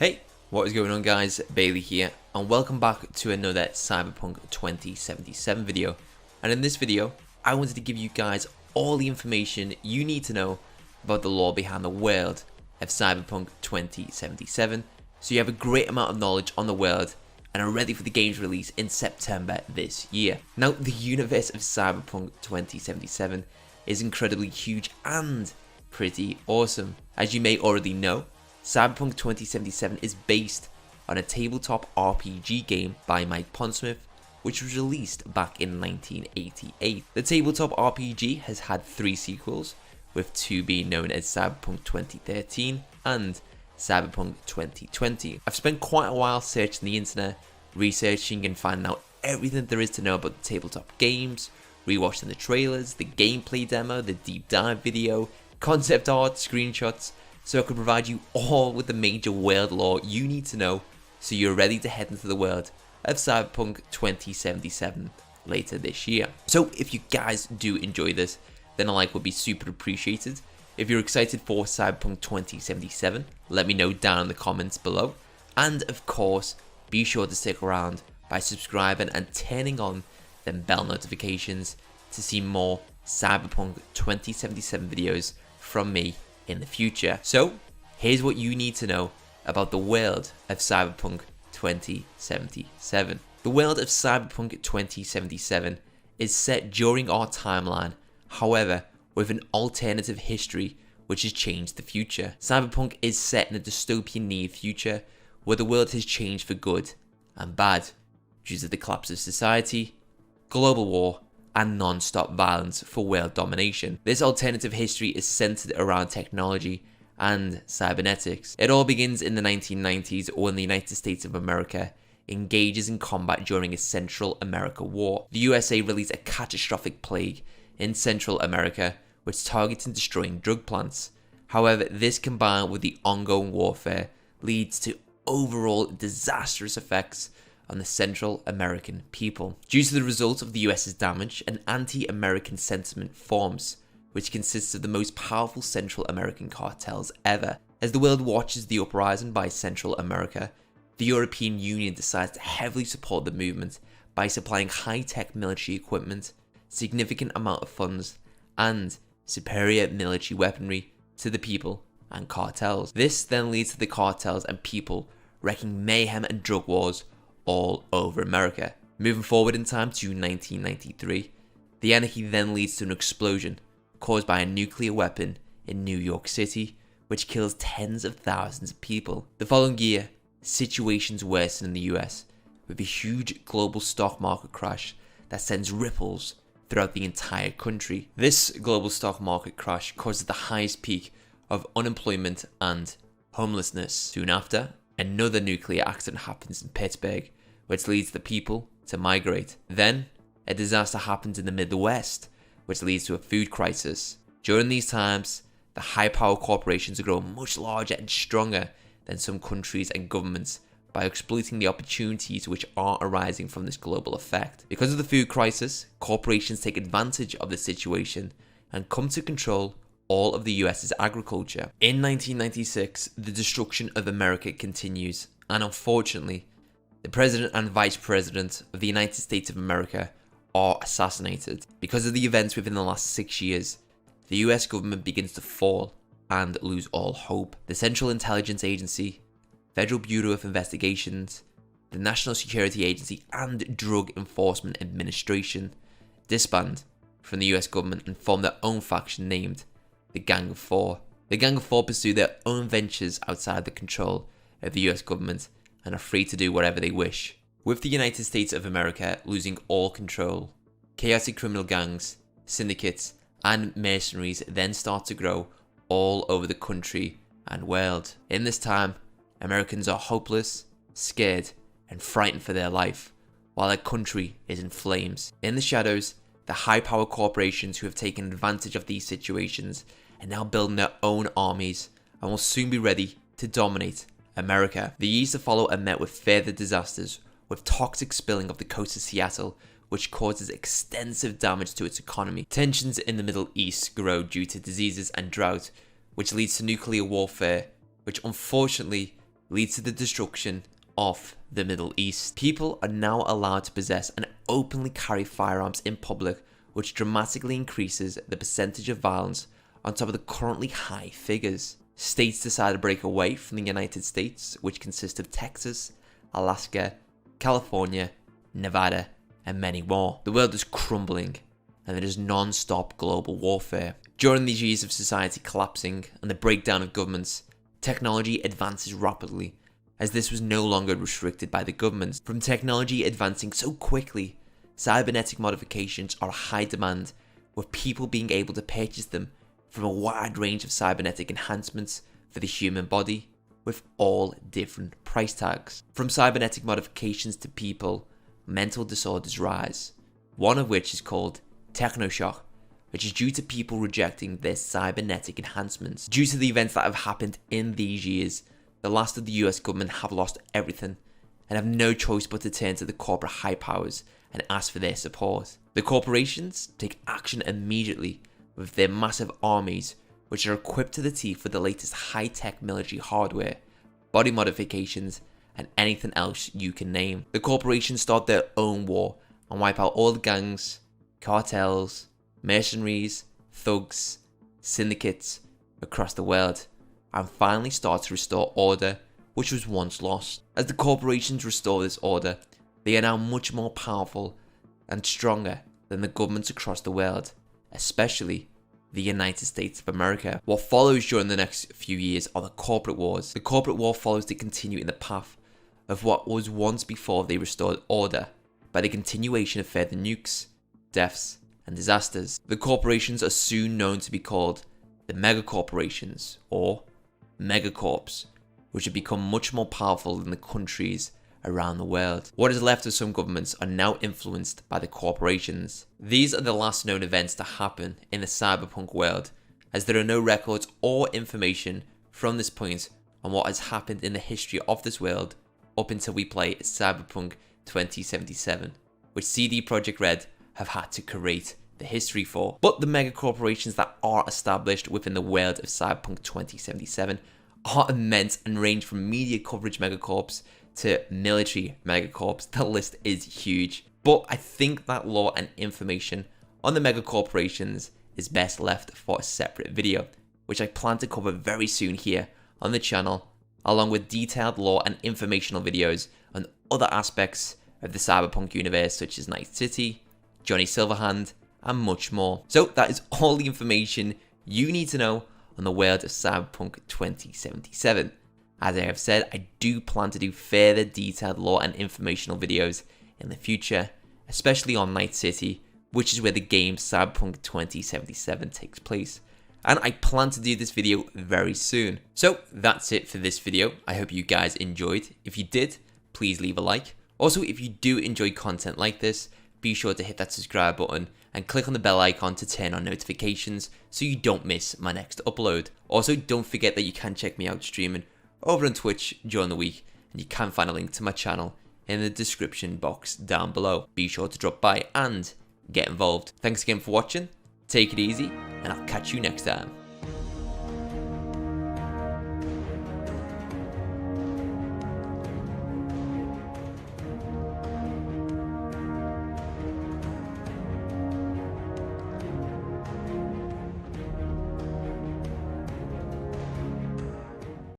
Hey, what is going on guys? Bailey here, and welcome back to another Cyberpunk 2077 video. And in this video, I wanted to give you guys all the information you need to know about the lore behind the world of Cyberpunk 2077, so you have a great amount of knowledge on the world and are ready for the game's release in September this year. Now, the universe of Cyberpunk 2077 is incredibly huge and pretty awesome. As you may already know, Cyberpunk 2077 is based on a tabletop RPG game by Mike Pondsmith, which was released back in 1988. The tabletop RPG has had 3 sequels, with 2 being known as Cyberpunk 2013 and Cyberpunk 2020. I've spent quite a while searching the internet, researching and finding out everything there is to know about the tabletop games, rewatching the trailers, the gameplay demo, the deep dive video, concept art, screenshots, so I could provide you all with the major world lore you need to know so you're ready to head into the world of Cyberpunk 2077 later this year. So if you guys do enjoy this, then a like would be super appreciated. If you're excited for Cyberpunk 2077, let me know down in the comments below. And of course, be sure to stick around by subscribing and turning on them bell notifications to see more Cyberpunk 2077 videos from me in the future. So here's what you need to know about the world of Cyberpunk 2077. The world of Cyberpunk 2077 is set during our timeline, however, with an alternative history which has changed the future. Cyberpunk is set in a dystopian near future where the world has changed for good and bad due to the collapse of society, global war, and non-stop violence for world domination. This alternative history is centered around technology and cybernetics. It all begins in the 1990s when the United States of America engages in combat during a Central America war. The USA released a catastrophic plague in Central America which targets and destroying drug plants. However, this combined with the ongoing warfare leads to overall disastrous effects on the Central American people. Due to the result of the US's damage, an anti-American sentiment forms, which consists of the most powerful Central American cartels ever. As the world watches the uprising by Central America, the European Union decides to heavily support the movement by supplying high-tech military equipment, significant amount of funds, and superior military weaponry to the people and cartels. This then leads to the cartels and people wreaking mayhem and drug wars all over America. Moving forward in time to 1993, the anarchy then leads to an explosion caused by a nuclear weapon in New York City, which kills tens of thousands of people. The following year, situations worsen in the US, with a huge global stock market crash that sends ripples throughout the entire country. This global stock market crash causes the highest peak of unemployment and homelessness. Soon after, another nuclear accident happens in Pittsburgh, which leads the people to migrate. Then, a disaster happens in the Midwest, which leads to a food crisis. During these times, the high-power corporations grow much larger and stronger than some countries and governments by exploiting the opportunities which are arising from this global effect. Because of the food crisis, corporations take advantage of the situation and come to control all of the US's agriculture. In 1996, the destruction of America continues, and unfortunately, the President and Vice President of the United States of America are assassinated. Because of the events within the last 6 years, the US government begins to fall and lose all hope. The Central Intelligence Agency, Federal Bureau of Investigations, the National Security Agency, and Drug Enforcement Administration disband from the US government and form their own faction named the Gang of Four. The Gang of Four pursue their own ventures outside the control of the US government and are free to do whatever they wish. With the United States of America losing all control, chaotic criminal gangs, syndicates, and mercenaries then start to grow all over the country and world. In this time, Americans are hopeless, scared, and frightened for their life, while their country is in flames. In the shadows, the high-power corporations who have taken advantage of these situations are now building their own armies and will soon be ready to dominate America. The years to follow are met with further disasters, with toxic spilling of the coast of Seattle, which causes extensive damage to its economy. Tensions in the Middle East grow due to diseases and drought, which leads to nuclear warfare, which unfortunately leads to the destruction of the Middle East. People are now allowed to possess and openly carry firearms in public, which dramatically increases the percentage of violence on top of the currently high figures. States decide to break away from the United States, which consist of Texas, Alaska, California, Nevada, and many more. The world is crumbling, and there is non-stop global warfare. During these years of society collapsing and the breakdown of governments, technology advances rapidly, as this was no longer restricted by the governments. From technology advancing so quickly, cybernetic modifications are a high demand, with people being able to purchase them from a wide range of cybernetic enhancements for the human body, with all different price tags. From cybernetic modifications to people, mental disorders rise, one of which is called technoshock, which is due to people rejecting their cybernetic enhancements. Due to the events that have happened in these years, the last of the US government have lost everything and have no choice but to turn to the corporate high powers and ask for their support. The corporations take action immediately with their massive armies, which are equipped to the teeth with the latest high-tech military hardware, body modifications, and anything else you can name. The corporations start their own war and wipe out all the gangs, cartels, mercenaries, thugs, syndicates across the world, and finally start to restore order which was once lost. As the corporations restore this order, they are now much more powerful and stronger than the governments across the world, especially the United States of America. What follows during the next few years are the corporate wars. The corporate war follows to continue in the path of what was once before they restored order, by the continuation of further nukes, deaths, and disasters. The corporations are soon known to be called the megacorporations or megacorps, which have become much more powerful than the countries around the world. What is left of some governments are now influenced by the corporations. These are the last known events to happen in the cyberpunk world, as there are no records or information from this point on what has happened in the history of this world up until we play Cyberpunk 2077, which CD Projekt Red have had to create the history for. But the mega corporations that are established within the world of Cyberpunk 2077 are immense and range from media coverage megacorps to military megacorps. The list is huge. But I think that lore and information on the mega corporations is best left for a separate video, which I plan to cover very soon here on the channel, along with detailed lore and informational videos on other aspects of the Cyberpunk universe, such as Night City, Johnny Silverhand, and much more. So that is all the information you need to know on the world of Cyberpunk 2077. As I have said, I do plan to do further detailed lore and informational videos in the future, especially on Night City, which is where the game Cyberpunk 2077 takes place. And I plan to do this video very soon. So that's it for this video. I hope you guys enjoyed. If you did, please leave a like. Also, if you do enjoy content like this, be sure to hit that subscribe button and click on the bell icon to turn on notifications so you don't miss my next upload. Also, don't forget that you can check me out streaming over on Twitch during the week, and you can find a link to my channel in the description box down below. Be sure to drop by and get involved. Thanks again for watching, take it easy, and I'll catch you next time.